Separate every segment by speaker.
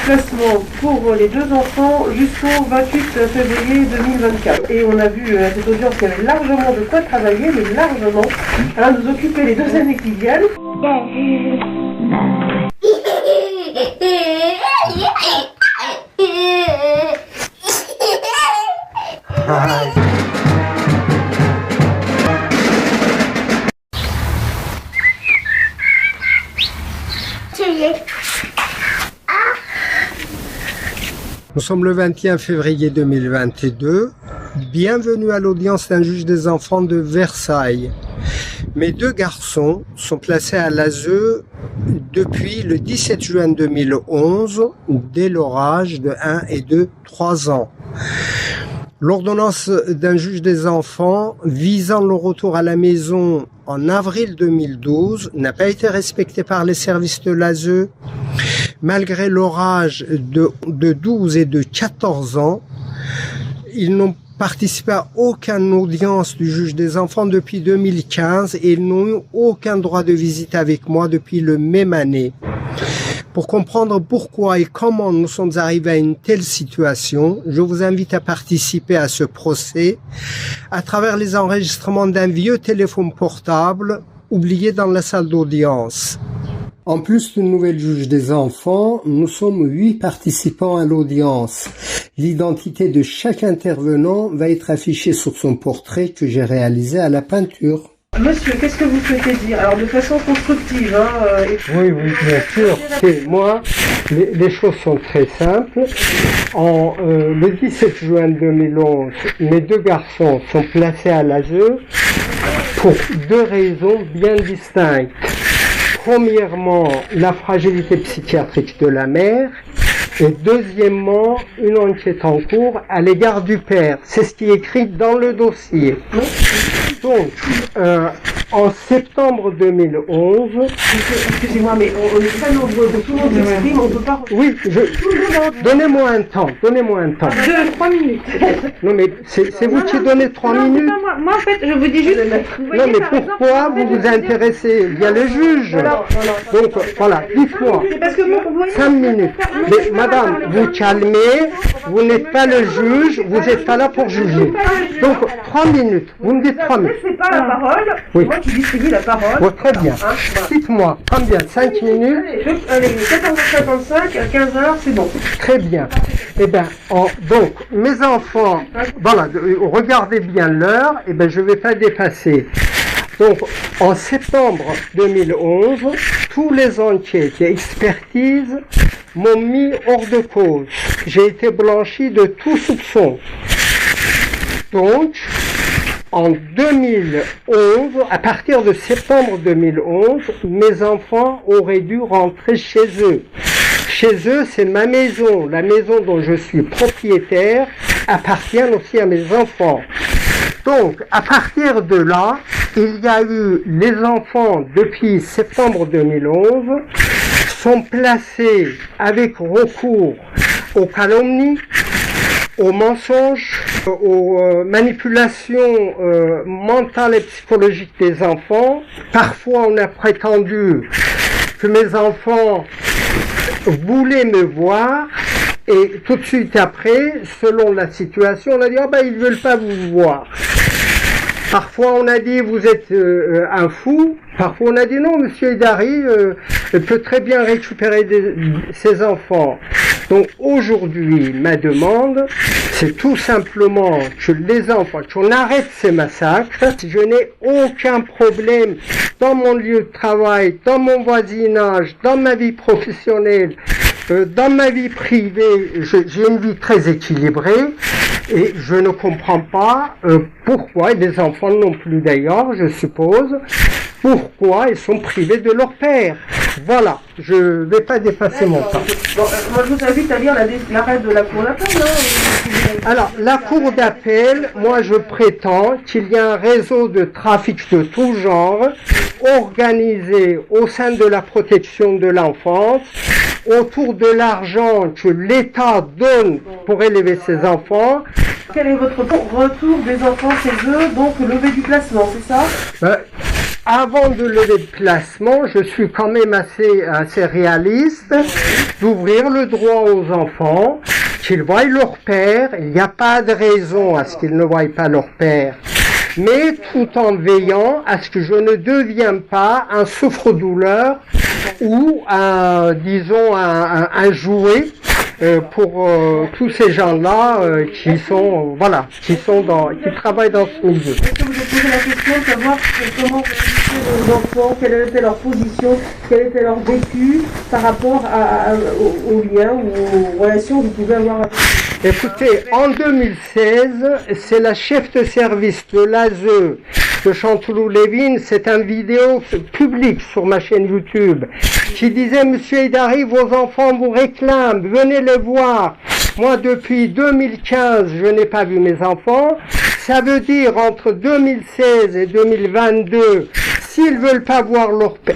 Speaker 1: placement pour les deux enfants jusqu'au 28 février 2024. Et on a vu à cette audience qu'il y avait largement de quoi travailler, mais largement, à nous occuper les 2 années qui viennent.
Speaker 2: Nous sommes le 21 février 2022. Bienvenue à l'audience d'un juge des enfants de Versailles. Mes 2 garçons sont placés à l'ASE depuis le 17 juin 2011, dès leur âge de 1 et de 3 ans. L'ordonnance d'un juge des enfants visant le retour à la maison en avril 2012 n'a pas été respectée par les services de l'ASE. Malgré leur âge de 12 et de 14 ans, ils n'ont participé à aucune audience du juge des enfants depuis 2015 et ils n'ont eu aucun droit de visite avec moi depuis la même année. Pour comprendre pourquoi et comment nous sommes arrivés à une telle situation, je vous invite à participer à ce procès à travers les enregistrements d'un vieux téléphone portable oublié dans la salle d'audience. En plus du nouvel juge des enfants, nous sommes 8 participants à l'audience. L'identité de chaque intervenant va être affichée sur son portrait que j'ai réalisé à la peinture.
Speaker 1: Monsieur, qu'est-ce que vous souhaitez dire? Alors de façon constructive,
Speaker 2: Oui, bien sûr. Moi, les choses sont très simples. Le 17 juin 2011, mes 2 garçons sont placés à l'ASE pour 2 raisons bien distinctes. Premièrement, la fragilité psychiatrique de la mère et deuxièmement, une enquête en cours à l'égard du père. C'est ce qui est écrit dans le dossier. Donc, en septembre 2011...
Speaker 1: Excusez-moi, mais on est très nombreux, tout le monde s'exprime, on peut pas...
Speaker 2: Oui, donnez-moi un temps.
Speaker 1: 2-3 minutes.
Speaker 2: Non, mais c'est vous qui donnez 3 minutes.
Speaker 1: Moi, en fait, je vous dis juste...
Speaker 2: Non, mais pourquoi vous vous intéressez? Il y a les juges. Donc, voilà, dites-moi. 5 minutes. Mais madame, vous calmez, vous n'êtes pas le juge, vous n'êtes pas là pour juger. Donc, 3 minutes. Vous me dites 3 minutes.
Speaker 1: C'est pas la parole, c'est moi qui distribue la parole.
Speaker 2: Oh, très bien. Dites-moi, combien? 5 minutes?
Speaker 1: Allez, 14h55, à 15h, c'est bon.
Speaker 2: Très bien. Eh bien, donc, mes enfants, voilà, regardez bien l'heure, eh bien, je ne vais pas dépasser. Donc, en septembre 2011, tous les enquêtes et expertises m'ont mis hors de cause. J'ai été blanchi de tout soupçon. Donc, en 2011, à partir de septembre 2011, mes enfants auraient dû rentrer chez eux. Chez eux, c'est ma maison. La maison dont je suis propriétaire appartient aussi à mes enfants. Donc, à partir de là, il y a eu les enfants depuis septembre 2011 sont placés avec recours aux calomnies, aux mensonges, aux manipulations mentales et psychologiques des enfants. Parfois, on a prétendu que mes enfants voulaient me voir et tout de suite après, selon la situation, on a dit « Ah ben, ils ne veulent pas vous voir ». Parfois, on a dit « Vous êtes un fou ». Parfois, on a dit « Non, monsieur Idari peut très bien récupérer ses enfants ». Donc, aujourd'hui, ma demande, c'est tout simplement que les enfants, qu'on arrête ces massacres. Je n'ai aucun problème dans mon lieu de travail, dans mon voisinage, dans ma vie professionnelle, dans ma vie privée. J'ai une vie très équilibrée. Et je ne comprends pas pourquoi, et les enfants non plus d'ailleurs, je suppose, pourquoi ils sont privés de leur père. Voilà, je ne vais pas dépasser mon temps.
Speaker 1: Bon, moi je vous invite à lire l'arrêt de la Cour d'appel.
Speaker 2: Alors, la Cour d'appel, moi je prétends qu'il y a un réseau de trafic de tout genre organisé au sein de la protection de l'enfance, autour de l'argent que l'État donne pour élever ses enfants.
Speaker 1: Quel est votre retour des enfants chez eux, donc levé du placement, c'est ça?
Speaker 2: avant de lever le placement, je suis quand même assez réaliste, d'ouvrir le droit aux enfants, qu'ils voient leur père. Il n'y a pas de raison à ce qu'ils ne voient pas leur père, mais tout en veillant à ce que je ne devienne pas un souffre-douleur ou disons un jouet pour tous ces gens-là qui travaillent dans ce milieu.
Speaker 1: Est-ce que vous avez posé la question de savoir comment réagissaient vos enfants, quelle était leur position, quel était leur vécu par rapport aux liens ou aux relations que vous pouvez avoir avec eux?
Speaker 2: Écoutez, en 2016, c'est la chef de service de l'ASE de Chanteloup-Lévin, c'est une vidéo publique sur ma chaîne YouTube, qui disait: Monsieur Idari, vos enfants vous réclament, venez les voir. Moi, depuis 2015, je n'ai pas vu mes enfants. Ça veut dire entre 2016 et 2022, s'ils veulent pas voir leur père,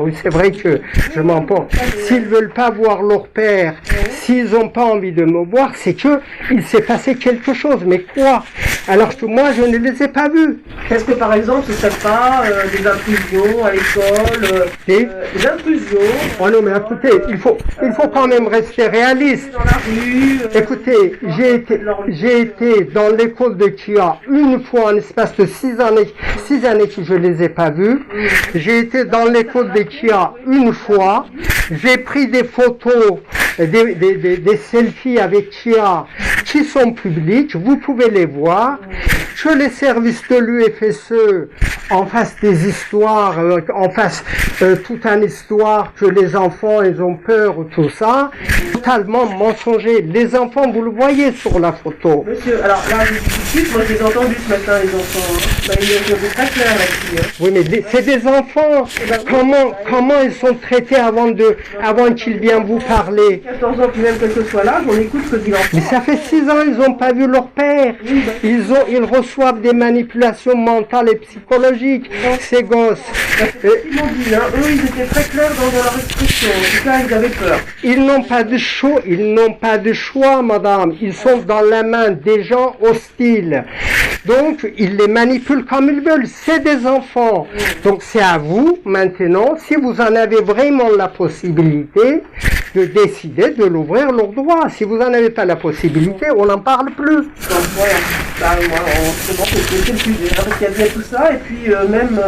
Speaker 2: oui, c'est vrai que je m'emporte. S'ils veulent pas voir leur père, s'ils n'ont pas envie de me voir, c'est que il s'est passé quelque chose. Mais quoi? Alors que moi, je ne les ai pas vus.
Speaker 1: Est-ce que par exemple, ce ne serait pas des intrusions à l'école, des intrusions?
Speaker 2: Oh non, mais écoutez, il faut quand même rester réaliste.
Speaker 1: Dans la rue.
Speaker 2: Écoutez, j'ai été dans l'école de Kia une fois en espace de 6 années que je les ai pas vus. J'ai été dans l'école de Kia une fois. J'ai pris des photos, des selfies avec Kia qui sont publiques. Vous pouvez les voir. Que les services de l'UFSE en fassent des histoires, en fassent toute une histoire que les enfants ils ont peur ou tout ça, totalement mensonger. Les enfants, vous le voyez sur la photo.
Speaker 1: Monsieur, alors là, je discute, moi je les ai entendus ce matin, les enfants. Hein. Ils ont très clair là-dessus. Hein.
Speaker 2: Oui, mais c'est des enfants. Comment ils sont traités avant qu'ils viennent vous parler?
Speaker 1: 14 ans, puis même quel que soit l'âge, on écoute ce que dit l'enfant.
Speaker 2: Mais ça fait 6 ans, ils n'ont pas vu leur père. Ils reçoivent des manipulations mentales et psychologiques, ces gosses.
Speaker 1: Ils m'ont dit, hein, eux, ils étaient très clairs dans leur expression. En tout cas, ils avaient peur.
Speaker 2: Ils n'ont pas de choix, madame. Ils sont dans la main des gens hostiles. Donc, ils les manipulent comme ils veulent. C'est des enfants. Donc, c'est à vous, maintenant, si vous en avez vraiment la possibilité, de décider de l'ouvrir leur droit. Si vous n'en avez pas la possibilité, on n'en parle plus.
Speaker 1: Donc, voilà. Bah, moi, c'est bon, c'est le sujet. Hein, parce qu'il y avait tout ça. Et puis, même,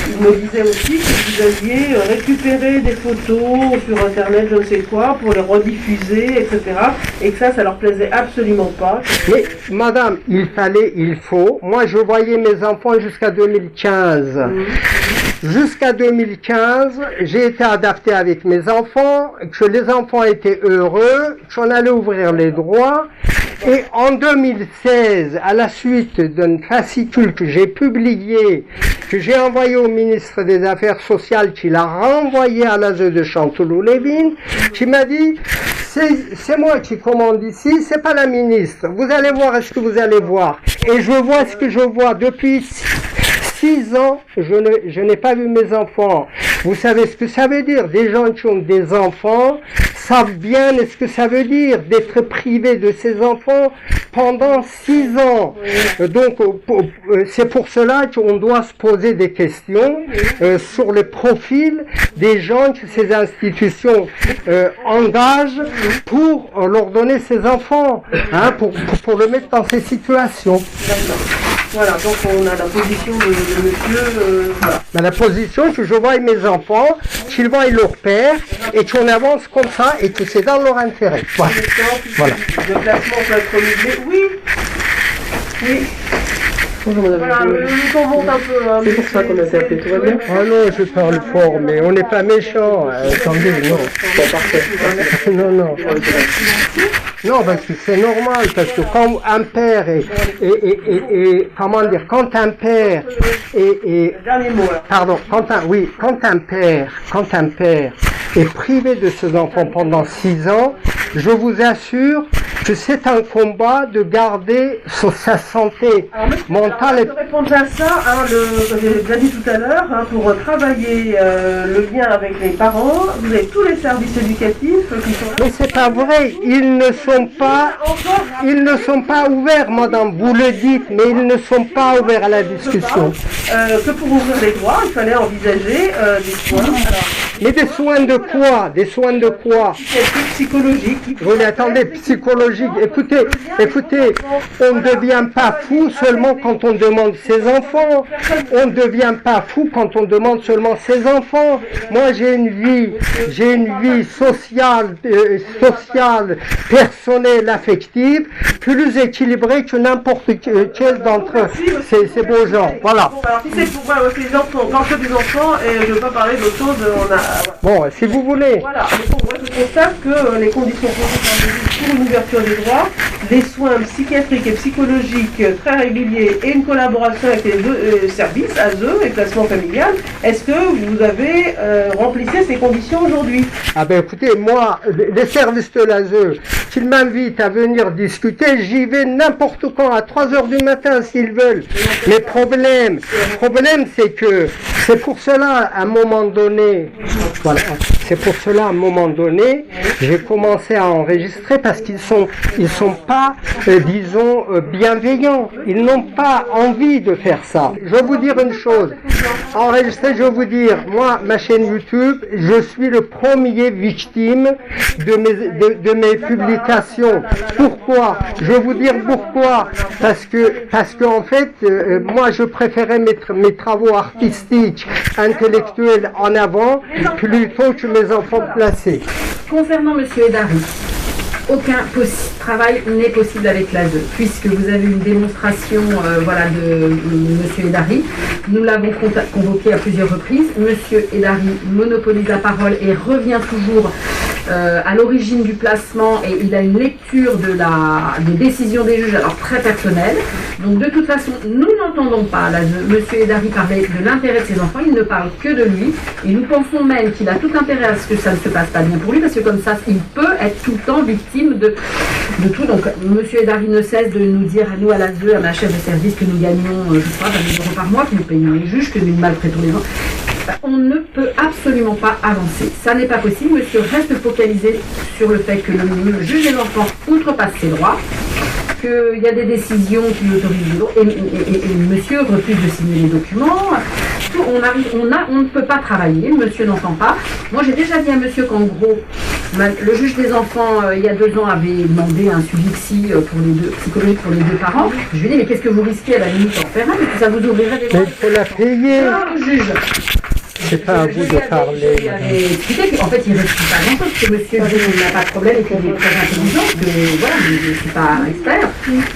Speaker 1: il me disait aussi que vous aviez récupéré des photos sur Internet, je ne sais quoi, pour les rediffuser, etc. Et que ça leur plaisait absolument pas.
Speaker 2: Mais, madame, il faut. Moi, je voyais mes enfants jusqu'à 2015. Jusqu'à 2015, j'ai été adapté avec mes enfants, que les enfants étaient heureux, qu'on allait ouvrir les droits. Et en 2016, à la suite d'un fascicule que j'ai publié, que j'ai envoyé au ministre des Affaires sociales, qui l'a renvoyé à l'ASE de Chanteloup-Lévin, qui m'a dit: c'est moi qui commande ici, c'est pas la ministre. Vous allez voir ce que vous allez voir. Et je vois ce que je vois depuis 6 ans, je n'ai pas vu mes enfants. Vous savez ce que ça veut dire? Des gens qui ont des enfants savent bien ce que ça veut dire d'être privé de ses enfants pendant 6 ans. Donc, c'est pour cela qu'on doit se poser des questions sur le profil des gens que ces institutions engagent pour leur donner ses enfants, hein, pour le mettre dans ces situations.
Speaker 1: Voilà, donc on a la position de monsieur. Voilà.
Speaker 2: La position que je vois mes enfants, qu'ils voient leur père, et qu'on avance comme ça, et que c'est dans leur intérêt. Voilà.
Speaker 1: Voilà. Le placement peut être renouvelé. Oui. Oui. Voilà, le temps monte un peu. Hein, c'est pour ça qu'on a été appelé, tout va bien?
Speaker 2: Ah non, je parle fort, mais on n'est pas méchants. Attendez, non.
Speaker 1: C'est parfait.
Speaker 2: Non. Non, parce que c'est normal, parce que quand un père comment dire, quand un père
Speaker 1: Dernier mot, là.
Speaker 2: pardon, quand un père est privé de ses enfants pendant 6 ans, je vous assure que c'est un combat de garder sa santé mentale.
Speaker 1: Pour répondre à ça, hein, je l'ai dit tout à l'heure, hein, pour travailler le lien avec les parents, vous avez tous les services éducatifs qui sont là.
Speaker 2: Mais c'est pas vrai, ils ne sont pas ouverts, madame, vous le dites, mais ils ne sont pas ouverts à la discussion.
Speaker 1: Que pour ouvrir les droits, il fallait envisager des soins. Alors,
Speaker 2: mais des soins de quoi? Des soins de quoi?
Speaker 1: Psychologiques.
Speaker 2: Oui, mais attendez, psychologique. Écoutez, on ne devient pas fou seulement quand on demande ses enfants. On ne devient pas fou quand on demande seulement ses enfants. Moi, j'ai une vie sociale, personnelle, affective, plus équilibrée que n'importe quel d'entre ces beaux gens. Voilà.
Speaker 1: Bon, alors si c'est pour les enfants, on parle que des enfants et je ne veux pas parler d'autre chose.
Speaker 2: Bon, si vous voulez.
Speaker 1: Voilà, mais bon, moi je constate que les conditions pour une ouverture des droits, les soins psychiatriques et psychologiques très réguliers et une collaboration avec les deux services, ASE et placement familial, est-ce que vous avez remplissé ces conditions aujourd'hui?
Speaker 2: Ah ben écoutez, moi, les services de l'ASE, s'ils m'invitent à venir discuter, j'y vais n'importe quand, à 3h du matin s'ils veulent. Le problème c'est que, c'est pour cela, à un moment donné, voilà, c'est pour cela, à un moment donné, j'ai commencé à enregistrer parce qu'ils sont pas, disons, bienveillants. Ils n'ont pas envie de faire ça. Je vais vous dire une chose. Enregistrer, je vais vous dire, moi, ma chaîne YouTube, je suis le premier victime de mes publications. Pourquoi? Je vais vous dire pourquoi. Parce que en fait, moi, je préférais mettre mes travaux artistiques, intellectuels en avant, plutôt que mes enfants placés.
Speaker 3: Concernant M. Edari, aucun travail n'est possible avec l'ASE, puisque vous avez une démonstration de M. Edari. Nous l'avons convoqué à plusieurs reprises. M. Edari monopolise la parole et revient toujours à l'origine du placement, et il a une lecture des décisions des juges, alors très personnelle. Donc de toute façon, nous n'entendons pas M. Edari parler de l'intérêt de ses enfants, il ne parle que de lui, et nous pensons même qu'il a tout intérêt à ce que ça ne se passe pas bien pour lui, parce que comme ça, il peut être tout le temps victime de tout. Donc M. Edari ne cesse de nous dire à nous, à l'ASE, à ma chef de service, que nous gagnons, je crois, 20 000 € par mois, que nous payons les juges, que nous maltraitons les gens. On ne peut absolument pas avancer. Ça n'est pas possible. Monsieur reste focalisé sur le fait que le juge des enfants outrepasse ses droits, qu'il y a des décisions qui l'autorisent, et monsieur refuse de signer les documents. On ne peut pas travailler, monsieur n'entend pas. Moi, j'ai déjà dit à monsieur qu'en gros, le juge des enfants, il y a 2 ans, avait demandé un suivi psychologique pour les 2 parents. Je lui ai dit, mais qu'est-ce que vous risquez à la limite en faire un, parce que ça vous ouvrirait des droits.
Speaker 2: Mais il faut la payer.
Speaker 3: Juge.
Speaker 2: C'est pas à vous de parler.
Speaker 3: En fait, il ne risque pas grand-chose, parce que monsieur n'a pas de problème et qu'il est très intelligent, que voilà, je ne suis pas expert.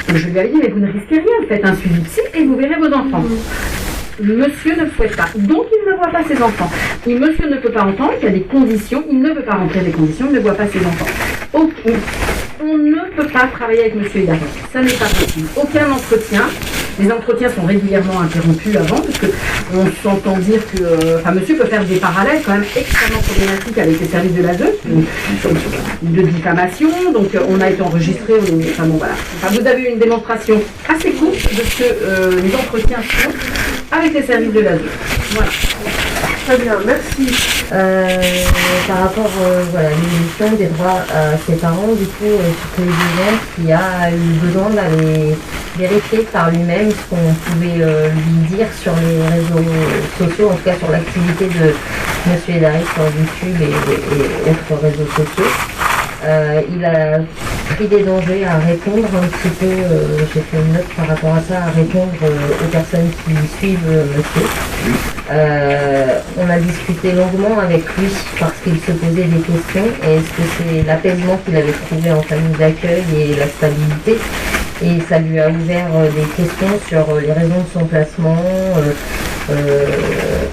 Speaker 3: Donc je lui avais dit, mais vous ne risquez rien, faites un suivi psy et vous verrez vos enfants. Monsieur ne le souhaite pas, donc il ne voit pas ses enfants. Et monsieur ne peut pas entendre qu'il y a des conditions, il ne veut pas rentrer des conditions, il ne voit pas ses enfants. On ne peut pas travailler avec monsieur Edari, ça n'est pas possible. Aucun entretien. Les entretiens sont régulièrement interrompus avant, parce qu'on s'entend dire que monsieur peut faire des parallèles quand même extrêmement problématiques avec les services de l'ASE, de diffamation, donc on a été enregistré, vous avez eu une démonstration assez courte de ce que les entretiens sont avec les services de l'ASE. Voilà.
Speaker 1: Très bien, merci.
Speaker 4: Par rapport à l'évolution des droits à ses parents, du coup, sur l'exigence, qui a eu besoin d'aller vérifier par lui-même ce qu'on pouvait lui dire sur les réseaux sociaux, en tout cas sur l'activité de M. Edari sur YouTube et autres réseaux sociaux. Il a pris des dangers à répondre un petit peu, j'ai fait une note par rapport à ça, à répondre aux personnes qui suivent monsieur. On a discuté longuement avec lui parce qu'il se posait des questions. Est-ce que c'est l'apaisement qu'il avait trouvé en famille d'accueil et la stabilité? Et ça lui a ouvert des questions sur les raisons de son placement,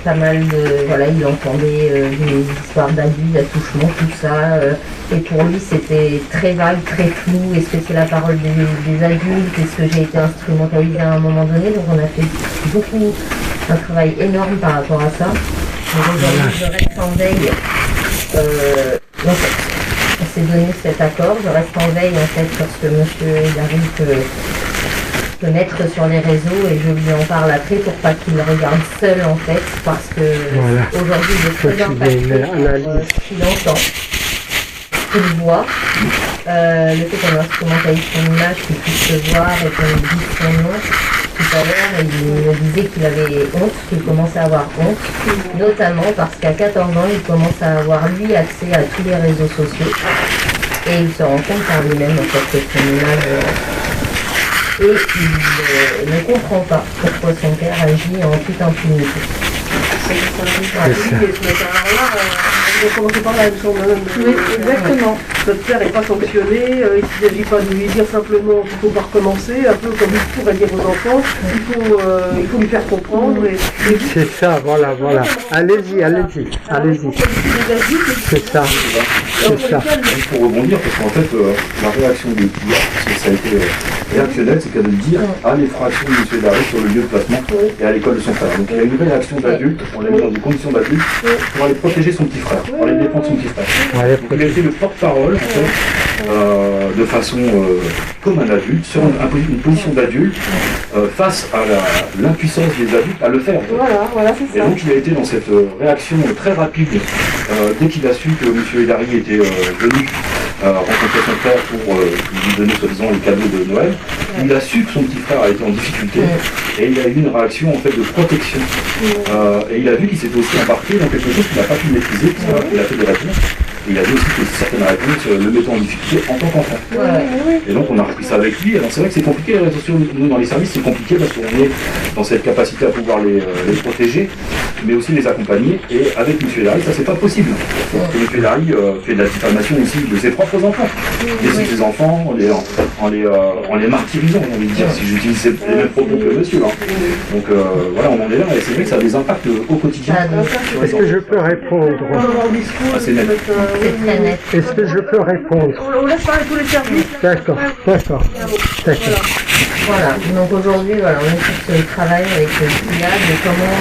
Speaker 4: pas mal de... Voilà, il entendait des histoires d'abus, d'attouchement, tout ça. Et pour lui, c'était très vague, très flou. Est-ce que c'est la parole des adultes? Est-ce que j'ai été instrumentalisée à un moment donné? Donc on a fait un travail énorme par rapport à ça. Donc aujourd'hui, je reste en veille. Donc, s'est donné cet accord. Je reste en veille en fait sur ce que M. Hilary peut mettre sur les réseaux et je lui en parle après pour pas qu'il le regarde seul en fait parce que aujourd'hui il est très impacté par ce qu'il entend, ce qu'il voit. Le fait qu'on instrumentalise son image, qu'il puisse se voir et qu'on lui dise son nom. Tout à l'heure, il me disait qu'il avait honte, qu'il commençait à avoir honte, notamment parce qu'à 14 ans, il commence à avoir lui accès à tous les réseaux sociaux et il se rend compte par lui-même en fait que son image et il ne comprend pas pourquoi son père agit en toute impunité.
Speaker 1: Oui, exactement. Notre père n'est pas sanctionné, il ne s'agit pas de lui dire simplement qu'il ne faut pas recommencer, un peu comme il pourrait dire aux enfants, il faut lui faire comprendre.
Speaker 2: C'est ça, voilà. Allez-y. C'est ça.
Speaker 5: Pour rebondir, parce qu'en fait, la réaction de Kia, parce que ça a été réactionnel, c'est qu'elle de dire à l'effraction de M. Hilary sur le lieu de placement et à l'école de son frère. Donc il y a une réaction d'adulte, on l'a mis dans des conditions d'adulte, pour aller protéger son petit frère, pour aller défendre son petit frère. Donc il a été le porte-parole, en fait, de façon comme un adulte, sur une position d'adulte, face à l'impuissance des adultes à le faire. En fait.
Speaker 1: Voilà, c'est ça.
Speaker 5: Et donc il a été dans cette réaction très rapide, dès qu'il a su que M. Hilary était venu rencontrer son frère pour lui donner soi-disant les cadeaux de Noël. Il a su que son petit frère a été en difficulté et il a eu une réaction en fait de protection. Et il a vu qu'il s'était aussi embarqué dans quelque chose qu'il n'a pas pu maîtriser, puisqu'il a fait des réponses. Et il a vu aussi que certaines réponses le mettant en difficulté en tant qu'enfant. Et donc on a repris ça avec lui. Alors c'est vrai que c'est compliqué, les réseaux sociaux, nous dans les services c'est compliqué parce qu'on est dans cette capacité à pouvoir les protéger, mais aussi les accompagner. Et avec M. Hilary, ça c'est pas possible. Parce que M. Hilary fait de la diffamation aussi de ses propres enfants. Et ses enfants en les martyrisant, on va dire, si j'utilise les mêmes propos que monsieur. Donc voilà, on en est là, et c'est vrai que ça a des impacts au quotidien.
Speaker 2: Est-ce que je peux répondre?
Speaker 5: C'est net.
Speaker 4: C'est très net.
Speaker 2: Est-ce que je peux répondre?
Speaker 1: On laisse parler tous les services.
Speaker 2: D'accord.
Speaker 4: Voilà, donc aujourd'hui, on est sur ce travail avec Kia de comment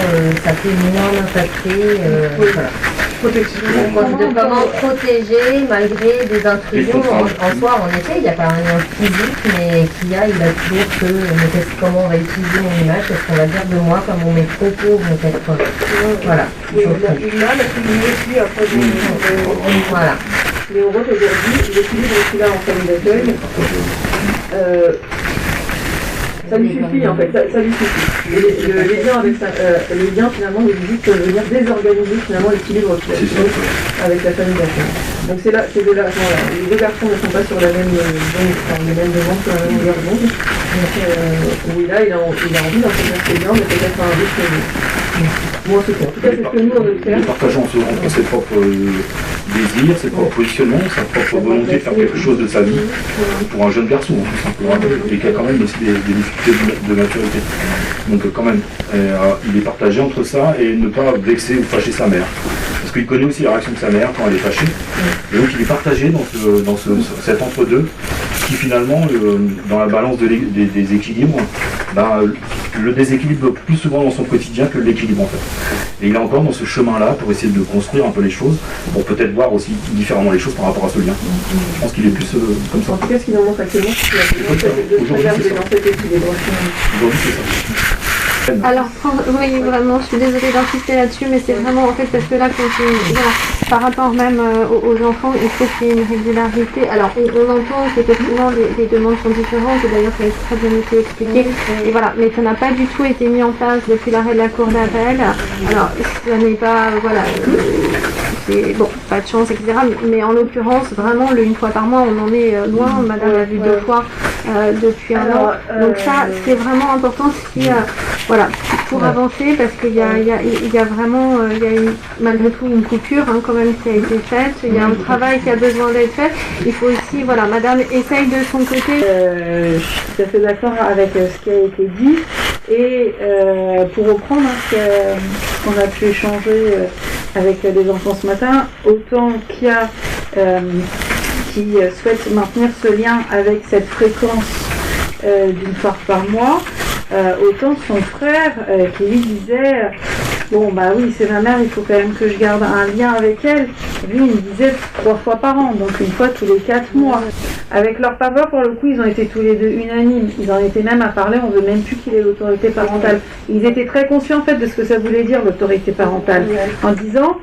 Speaker 4: ça fait moins m'impacter, de comment protéger malgré des intrusions. En soi, en effet, il n'y a pas rien physique, mais Kia, il a toujours comment on va utiliser mon image, qu'est-ce qu'on va dire de moi, comment mes propos vont être. Voilà.
Speaker 1: Il a aussi après
Speaker 4: voilà.
Speaker 1: Mais on voit qu'aujourd'hui, l'équilibre qu'il a en famille d'accueil, ça lui suffit en fait, ça lui suffit. Les liens finalement de visite peuvent venir désorganiser finalement l'équilibre avec la famille d'accueil. Donc c'est de là, voilà, les deux garçons ne sont pas sur la même les mêmes demandes, sur la même longueur d'onde. Donc oui, là il a envie d'entretenir ses liens, mais peut-être un rythme moins soutenu. En tout cas, c'est ce que nous on veut faire.
Speaker 5: Partageant ses propres désirs, ses propres positionnements, sa propre volonté de faire quelque chose de sa vie pour un jeune garçon, tout simplement, et qui a quand même aussi des difficultés de maturité. Donc quand même, il est partagé entre ça et ne pas vexer ou fâcher sa mère. Parce qu'il connaît aussi la réaction de sa mère quand elle est fâchée. Et donc il est partagé dans cet entre-deux qui finalement, dans la balance des équilibres, le déséquilibre plus souvent dans son quotidien que l'équilibre en fait. Et il est encore dans ce chemin-là pour essayer de construire un peu les choses, pour peut-être voir aussi différemment les choses par rapport à ce lien. Je pense qu'il est plus comme ça.
Speaker 1: En tout cas, ce qu'il en montre actuellement, c'est de regarder dans cet équilibre.
Speaker 5: Aujourd'hui c'est ça.
Speaker 6: Alors, oui, vraiment, je suis désolée d'insister là-dessus, mais c'est vraiment en fait parce que là, par rapport même aux enfants, il faut qu'il y ait une régularité. Alors, on entend qu'effectivement les demandes sont différentes, et d'ailleurs, ça a très bien été expliqué, et voilà, mais ça n'a pas du tout été mis en place depuis l'arrêt de la cour d'appel. Alors, ça n'est pas, voilà, c'est bon, pas de chance, etc. Mais en l'occurrence, vraiment, une fois par mois, on en est loin. Madame l'a vu 2 fois depuis un an. Donc ça, c'est vraiment important si, voilà, pour avancer, parce qu'il y a vraiment, malgré tout une coupure quand même qui a été faite. Il y a un travail qui a besoin d'être fait. Il faut aussi, voilà, Madame essaye de son côté.
Speaker 7: Je suis tout à fait d'accord avec ce qui a été dit. Et pour reprendre ce qu'on a pu échanger avec les enfants ce matin, autant qu'il y a qui souhaitent maintenir ce lien avec cette fréquence d'une fois par mois, autant son frère qui lui disait Bon, bah oui, c'est ma mère, il faut quand même que je garde un lien avec elle. Lui, il me disait 3 fois par an, donc une fois tous les 4 mois. Avec leur papa, pour le coup, ils ont été tous les deux unanimes. Ils en étaient même à parler, on veut même plus qu'il ait l'autorité parentale. Ils étaient très conscients en fait de ce que ça voulait dire l'autorité parentale. En disant,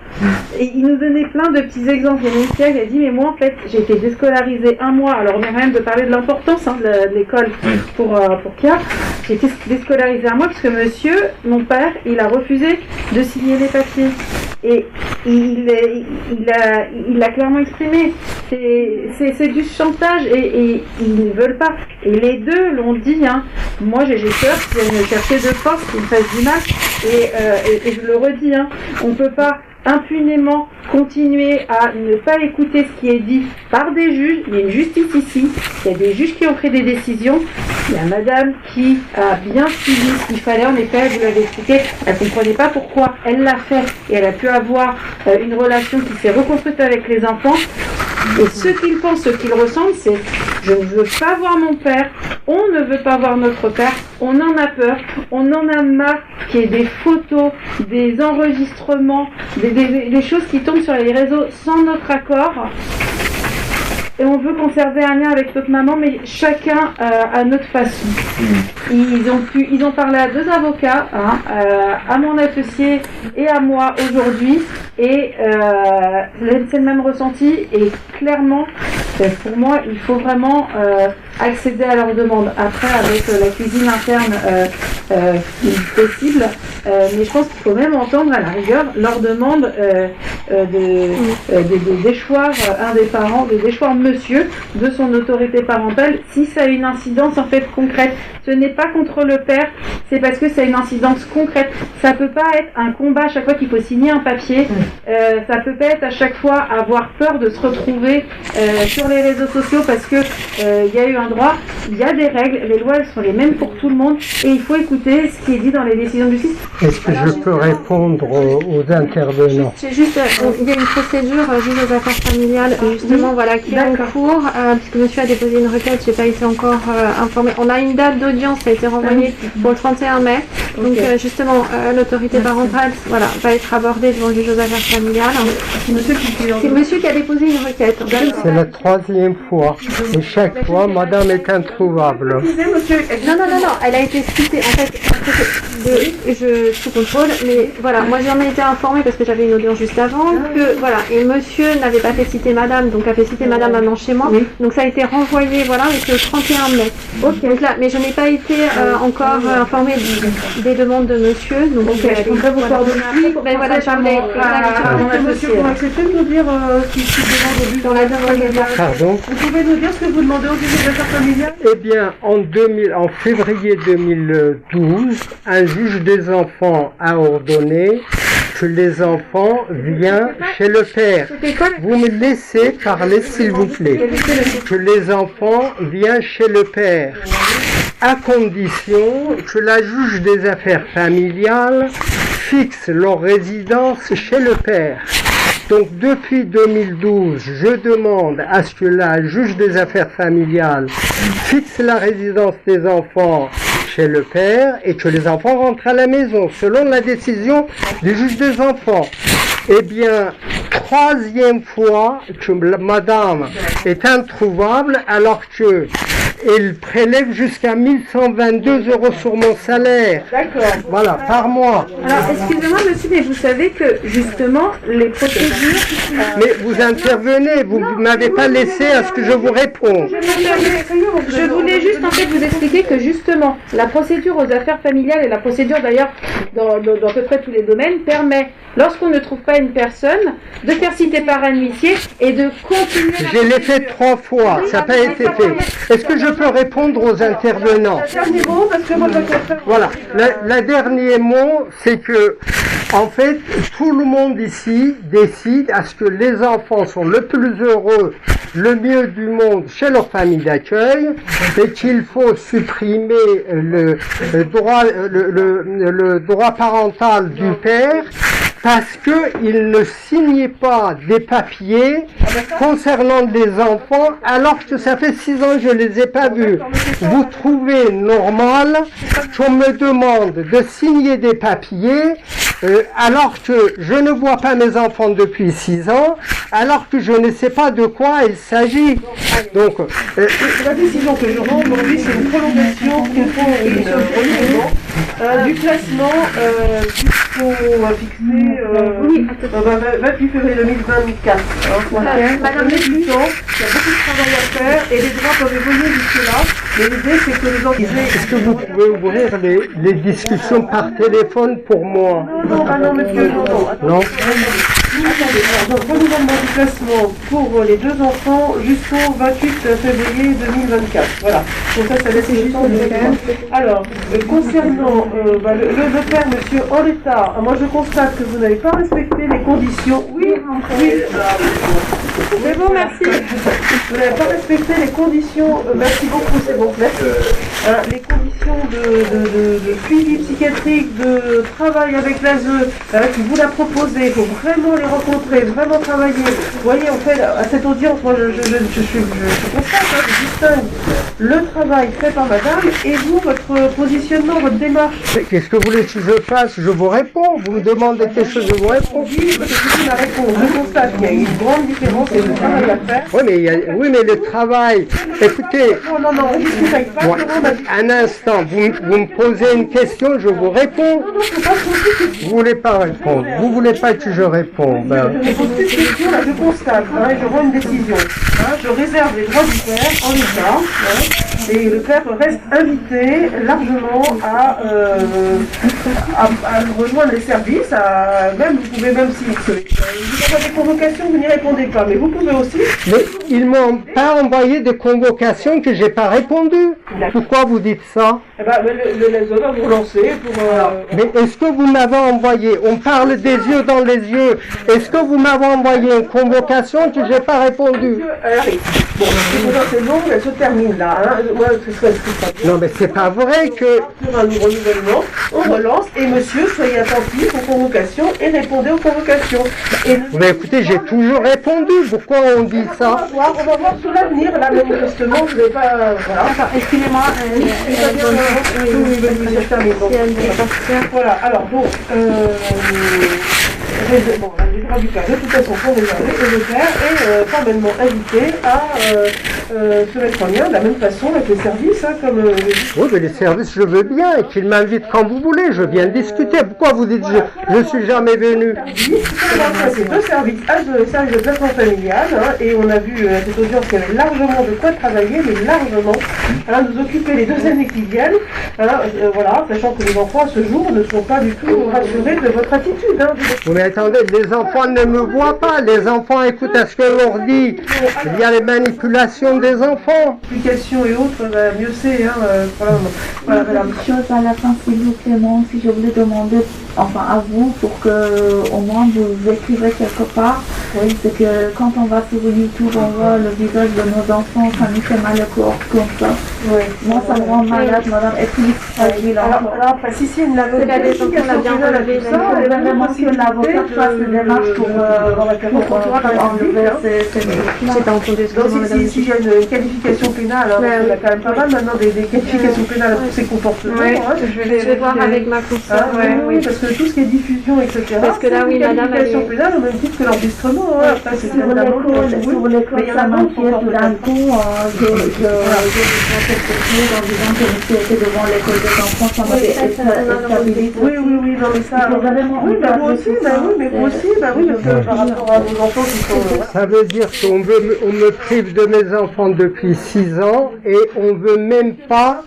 Speaker 7: et ils nous donnaient plein de petits exemples. Il y en a une qui a dit, mais moi en fait, j'ai été déscolarisée un mois. Alors on est même de parler de l'importance de l'école pour Kia. J'ai été déscolarisée un mois parce que monsieur, mon père, il a refusé de signer les papiers. Et il l'a clairement exprimé. C'est du chantage et ils ne veulent pas. Et les deux l'ont dit. Hein. Moi, j'ai peur qu'ils viennent me chercher de force, qu'ils me fassent du mal. Et je le redis, hein, on ne peut pas impunément continuer à ne pas écouter ce qui est dit par des juges. Il y a une justice ici, il y a des juges qui ont pris des décisions, il y a madame qui a bien suivi ce qu'il fallait, en effet, vous l'avez expliqué, elle ne comprenait pas pourquoi elle l'a fait et elle a pu avoir une relation qui s'est reconstruite avec les enfants. Et ce qu'ils pensent, ce qu'ils ressentent, c'est je ne veux pas voir mon père, on ne veut pas voir notre père, on en a peur, on en a marre qu'il y ait des photos, des enregistrements, des choses qui tombent sur les réseaux sans notre accord. Et on veut conserver un lien avec notre maman, mais chacun à notre façon. Ils ont parlé à 2 avocats, hein, à mon associé et à moi aujourd'hui, et c'est le même ressenti. Et clairement, pour moi, il faut vraiment accéder à leurs demandes. Après, avec la cuisine interne possible, mais je pense qu'il faut même entendre à la rigueur leur demande de déchoir un des parents, de déchoir monsieur de son autorité parentale si ça a une incidence en fait concrète. Ce n'est pas contre le père, c'est parce que ça a une incidence concrète. Ça peut pas être un combat à chaque fois qu'il faut signer un papier. Ça peut pas être à chaque fois avoir peur de se retrouver sur les réseaux sociaux parce que il y a eu un droit, il y a des règles, les lois elles sont les mêmes pour tout le monde et il faut écouter ce qui est dit dans les décisions de justice.
Speaker 2: Est-ce que je peux répondre aux intervenants?
Speaker 6: C'est juste, il y a une procédure juge aux affaires familiales justement voilà qui est en cours puisque monsieur a déposé une requête, j'ai pas été encore informée. On a une date d'audience, ça a été renvoyé pour le 31 mai. Donc justement l'autorité parentale voilà va être abordée devant le juge aux affaires familiales. C'est monsieur qui a déposé une requête.
Speaker 2: C'est la 3e fois et chaque fois madame est introuvable.
Speaker 6: Non, elle a été citée en fait je sous contrôle, mais voilà, moi j'en ai été informée parce que j'avais une audience juste avant que voilà, et monsieur n'avait pas fait citer madame, donc a fait citer madame maintenant chez moi, donc ça a été renvoyé voilà, et c'est le 31 mai. Donc là, mais je n'ai pas été encore informée des demandes de monsieur, donc
Speaker 7: je voudrais vous coordonner après.
Speaker 6: Ben voilà, je voulais
Speaker 1: Monsieur, pour accepter de nous dire ce qu'il demande au juge dans la demande.
Speaker 2: Pardon?
Speaker 1: Vous pouvez nous dire ce que vous demandez au juge des affaires familiales?
Speaker 2: Eh bien, en février 2012, un juge des enfants a ordonné que les enfants viennent chez le père. Vous me laissez parler, s'il vous plaît. Que les enfants viennent chez le père, à condition que la juge des affaires familiales fixe leur résidence chez le père. Donc depuis 2012, je demande à ce que la juge des affaires familiales fixe la résidence des enfants chez le père et que les enfants rentrent à la maison selon la décision du juge des enfants. Eh bien, 3e fois que madame est introuvable alors que elle prélève jusqu'à 1122 € sur mon salaire.
Speaker 7: D'accord.
Speaker 2: Voilà, par mois.
Speaker 7: Alors, excusez-moi, monsieur, mais vous savez que, justement, les procédures...
Speaker 2: Mais vous intervenez, vous ne m'avez pas laissé à ce que je vous réponde.
Speaker 7: Je voulais juste, en fait, vous expliquer que, justement, la procédure aux affaires familiales et la procédure, d'ailleurs, dans à peu près tous les domaines, permet, lorsqu'on ne trouve pas une personne, de faire citer par un huissier et de continuer...
Speaker 2: Je l'ai fait 3 fois, ça n'a pas été fait. Est-ce que je peux répondre aux intervenants? Voilà, le dernier mot, c'est que, en fait, tout le monde ici décide à ce que les enfants sont le plus heureux, le mieux du monde chez leur famille d'accueil, et qu'il faut supprimer le droit parental du père, parce qu'il ne signait pas des papiers concernant des enfants alors que ça fait 6 ans que je ne les ai pas vus. Vous trouvez normal qu'on me demande de signer des papiers alors que je ne vois pas mes enfants depuis 6 ans, alors que je ne sais pas de quoi il s'agit. Donc,
Speaker 1: la décision que je rends aujourd'hui, c'est une prolongation renouvellement du classement jusqu'au fixé 28 février 2024. Madame du temps, il y a beaucoup de travail à faire et les droits peuvent évoluer jusque-là. Mais l'idée, c'est que les enfants...
Speaker 2: Est-ce que vous pouvez ouvrir les discussions par téléphone pour moi?
Speaker 1: Non, monsieur, non. Attendez, donc renouvellement du classement pour les 2 enfants jusqu'au 28 février 2024. Voilà. Donc ça laisse le temps de faire. Alors, concernant le père, monsieur, en l'état, moi je constate que vous n'avez pas respecté les conditions. Oui. C'est bon, merci. Vous n'avez pas respecté les conditions. Merci beaucoup, c'est bon. Merci. Les conditions de suivi psychiatrique, de travail avec l'ASE, qui vous l'a proposé. Il faut vraiment les rencontrer, vraiment travailler. Vous voyez, en fait, à cette audience, moi, je constate, je distingue le travail fait par madame et vous, votre positionnement, votre démarche.
Speaker 2: Qu'est-ce que vous voulez que je fasse? Je vous réponds. Vous me demandez quelque chose, je vous réponds.
Speaker 1: Oui, parce que c'est la réponse. Je constate qu'il y a une grande différence et le travail à faire.
Speaker 2: Oui, mais le travail, écoutez,
Speaker 1: Non, on discute avec pas.
Speaker 2: un instant, vous me posez une question, je vous réponds. Vous voulez pas répondre, vous voulez pas que je réponde.
Speaker 1: Je constate, et je rends une décision. Je réserve les droits du père en l'état, et le père reste invité largement à rejoindre les services. Vous pouvez même si vous avez des convocations, vous n'y répondez pas, mais vous pouvez aussi.
Speaker 2: Mais ils m'ont pas envoyé de convocations que j'ai pas répondu. Pourquoi vous dites ça?
Speaker 1: Le LASE va vous relancer pour...
Speaker 2: Mais est-ce que vous m'avez envoyé, on parle des yeux dans les yeux, est-ce que vous m'avez envoyé une convocation que j'ai pas répondu?
Speaker 1: Bon, c'est long, elle se termine là. Moi,
Speaker 2: Non, mais c'est pas vrai que...
Speaker 1: Pour un renouvellement, on relance et monsieur, soyez attentifs aux convocations et répondez aux convocations.
Speaker 2: Mais écoutez, j'ai toujours répondu, pourquoi on dit ça?
Speaker 1: On va voir sur l'avenir, là, manifestement, vous n'avez pas... Voilà.
Speaker 6: Excusez-moi.
Speaker 1: Voilà, alors donc, les droits du père, de toute façon, sont réservés et le père est formellement invité à se mettre en lien de la même façon avec les services, comme...
Speaker 2: Oui, mais les services, je veux bien, et qu'ils m'invitent quand vous voulez, je viens discuter. Pourquoi vous dites je suis jamais venu?
Speaker 1: C'est 2 services, le service de placement familial, et on a vu à cette audience qu'il y avait largement de quoi travailler, mais largement, nous occuper les 2 années qui viennent, voilà, sachant que les enfants à ce jour ne sont pas du tout rassurés de votre attitude.
Speaker 2: Mais attendez, les enfants ne me voient pas, les enfants écoutent à ce que l'on dit. Il y a les manipulations des enfants.
Speaker 1: Applications et autres, mieux c'est,
Speaker 7: Voilà, une chose à la fin, s'il vous plaît, si je voulais demander, à vous, pour que au moins vous écrivez quelque part, c'est que quand on va sur YouTube, on voit le visage de nos enfants, ça nous fait mal au corps comme ça. Moi, ça me rend malade, madame. Et puis,
Speaker 1: alors, si une avocat des enfants, on a bien relevé ça,
Speaker 7: elle va vraiment que l'avocat fasse une démarche pour enlever
Speaker 6: J'ai pas entendu ce que vous
Speaker 1: avez dit. S'il y a une qualification pénale, il y a quand même pas mal maintenant des qualifications pénales pour ces comportements.
Speaker 6: Je vais voir avec ma consoeur.
Speaker 1: Oui, parce que tout ce qui est diffusion, etc.
Speaker 6: Parce que là, oui, madame, elle
Speaker 1: qualification pénale au même titre que l'enregistrement. Après, c'est
Speaker 7: sur l'école, ça m'inquiète tout d'un coup. Je en disant que monsieur était devant l'école des enfants, ça m'avait stabilisé.
Speaker 1: Oui, non, mais ça... Oui, mais vous aussi, parce que par rapport à vos enfants qui sont...
Speaker 2: Ça veut dire qu'on me prive de mes enfants depuis 6 ans et on veut même pas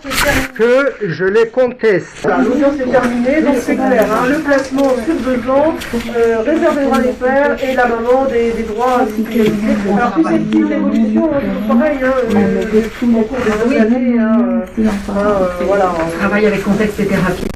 Speaker 2: que je les conteste.
Speaker 1: L'audience est terminée, donc c'est clair. Le placement sur 2 ans, réservé droit des pères et la maman des droits individualisés. Alors, susceptible d'évolution, pareil, au cours des 2 années,
Speaker 3: Travail avec contexte et thérapie.